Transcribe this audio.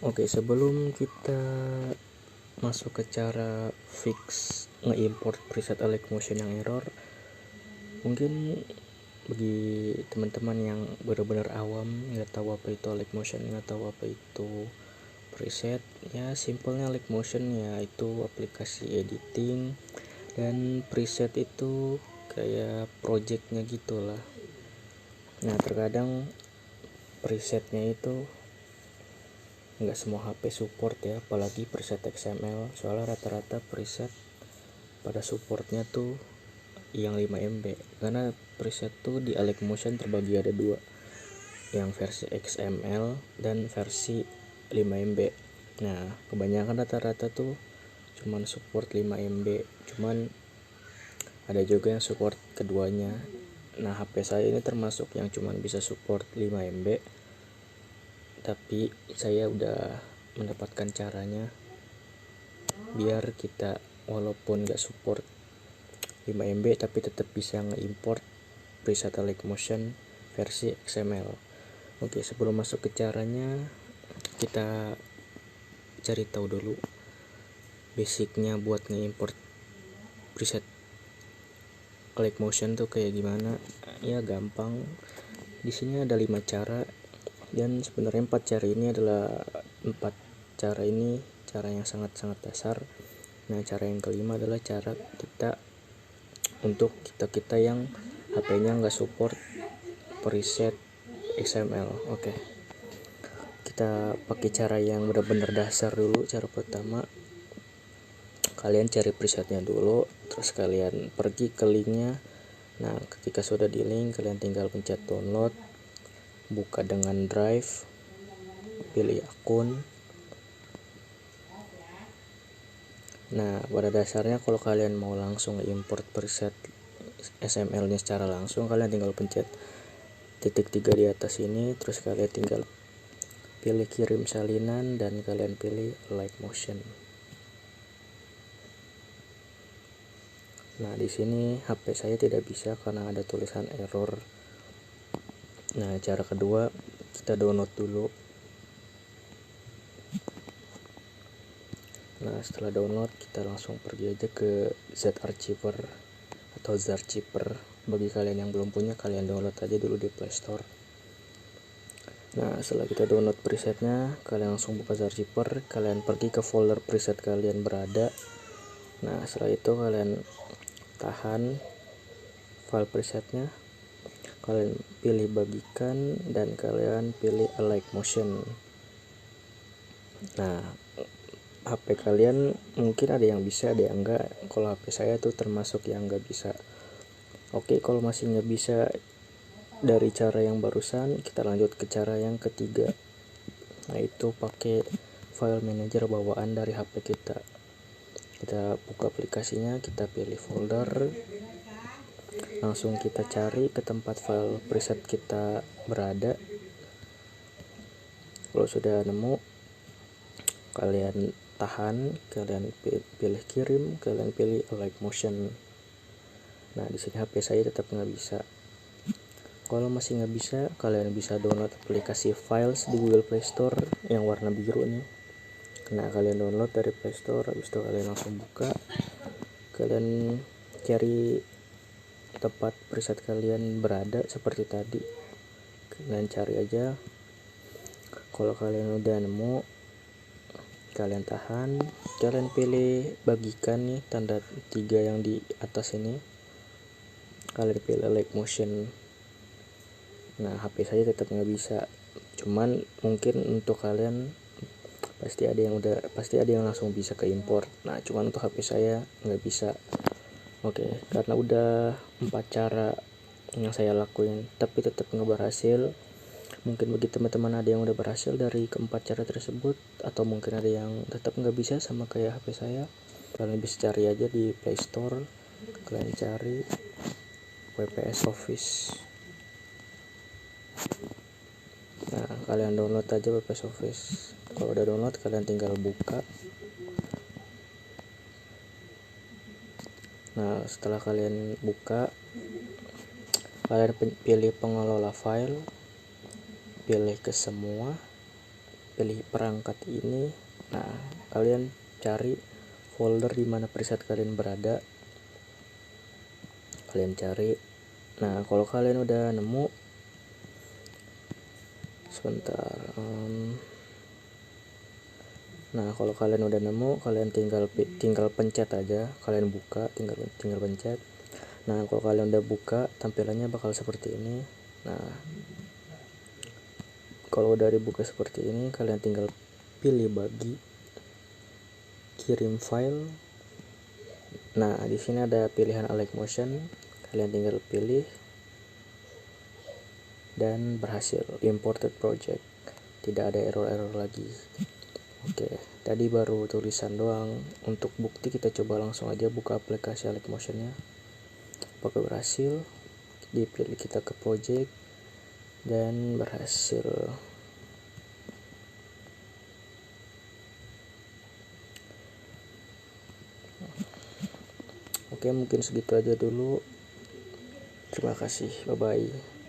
Oke, sebelum kita masuk ke cara fix nge-import preset Alex Motion yang error, mungkin bagi teman-teman yang benar-benar awam, nggak tahu apa itu Alex Motion, nggak tahu apa itu preset, ya simpelnya Alex Motion ya itu aplikasi editing, dan preset itu kayak projectnya gitulah. Nah, terkadang presetnya itu nggak semua HP support ya, apalagi preset XML, soalnya rata-rata preset pada supportnya tuh yang 5 MB, karena preset tuh di Alex Motion terbagi ada dua, yang versi XML dan versi 5 MB. Nah, kebanyakan rata-rata tuh cuman support 5 MB, cuman ada juga yang support keduanya. Nah, HP saya ini termasuk yang cuman bisa support 5 MB, tapi saya udah mendapatkan caranya biar kita walaupun gak support 5 MB tapi tetap bisa nge-import preset Alex Motion versi XML. Oke, sebelum masuk ke caranya, kita cari tahu dulu basicnya buat nge-import preset Alex Motion tuh kayak gimana. Ya gampang. Di sini ada 5 cara, dan sebenarnya 4 cara ini adalah 4 cara ini cara yang sangat-sangat dasar. Nah, cara yang kelima adalah cara kita untuk kita yang HP-nya nggak support preset XML. Oke, kita pakai cara yang benar-benar dasar dulu. Cara pertama, kalian cari presetnya dulu, terus kalian pergi ke linknya. Nah, ketika sudah di link, kalian tinggal pencet download, buka dengan drive, pilih akun. Nah, pada dasarnya kalau kalian mau langsung import preset XML nya secara langsung, kalian tinggal pencet titik 3 di atas ini, terus kalian tinggal pilih kirim salinan dan kalian pilih Alex Motion. Nah, di sini HP saya tidak bisa karena ada tulisan error. Nah, cara kedua, kita download dulu. Nah, setelah download kita langsung pergi aja ke Z-Archiver atau Zarchiver. Bagi kalian yang belum punya, kalian download aja dulu di Play Store. Nah, setelah kita download presetnya, kalian langsung buka Zarchiver, kalian pergi ke folder preset kalian berada. Nah, setelah itu kalian tahan file presetnya, kalian pilih bagikan, dan kalian pilih Alex Motion. Nah, HP kalian mungkin ada yang bisa, ada yang enggak. Kalau HP saya tuh termasuk yang enggak bisa. Oke, kalau masih nggak bisa dari cara yang barusan, kita lanjut ke cara yang ketiga. Nah, itu pakai file manager bawaan dari HP kita. Kita buka aplikasinya, kita pilih folder, langsung kita cari ke tempat file preset kita berada. Kalau sudah nemu, kalian tahan, kalian pilih kirim, kalian pilih Alex Motion. Nah, di sini HP saya tetap nggak bisa. Kalau masih nggak bisa, kalian bisa download aplikasi Files di Google Play Store yang warna biru nih. Nah, kalian download dari Play Store, habis itu kalian langsung buka, kalian cari tempat preset kalian berada seperti tadi, kalian cari aja. Kalau kalian udah nemu, kalian tahan, kalian pilih bagikan nih, tanda 3 yang di atas ini, kalian pilih Alex Motion. Nah, HP saya tetap nggak bisa, cuman mungkin untuk kalian pasti ada yang langsung bisa ke import. Nah, cuman untuk HP saya nggak bisa. Oke, karena udah 4 cara yang saya lakuin tapi tetap nggak berhasil. Mungkin bagi teman-teman ada yang udah berhasil dari keempat cara tersebut, atau mungkin ada yang tetap nggak bisa sama kayak HP saya. Kalian bisa cari aja di Play Store, kalian cari WPS Office. Nah, kalian download aja WPS Office. Kalau udah download, kalian tinggal buka. Nah, setelah kalian buka, kalian pilih pengelola file, pilih ke semua, pilih perangkat ini. Nah, kalian cari folder di mana preset kalian berada, kalian cari. Nah, kalau kalian udah nemu, sebentar. Nah, kalau kalian udah nemu, kalian tinggal pencet aja, kalian buka, tinggal pencet. Nah, kalau kalian udah buka, tampilannya bakal seperti ini. Nah, kalau udah dibuka seperti ini, kalian tinggal pilih bagi, kirim file. Nah, di sini ada pilihan Alex Motion, kalian tinggal pilih dan berhasil imported project. Tidak ada error-error lagi. Oke, tadi baru tulisan doang. Untuk bukti kita coba langsung aja buka aplikasi Alex Motionnya. Apakah berhasil? Dipilih kita ke project dan berhasil. Oke, mungkin segitu aja dulu. Terima kasih, bye bye.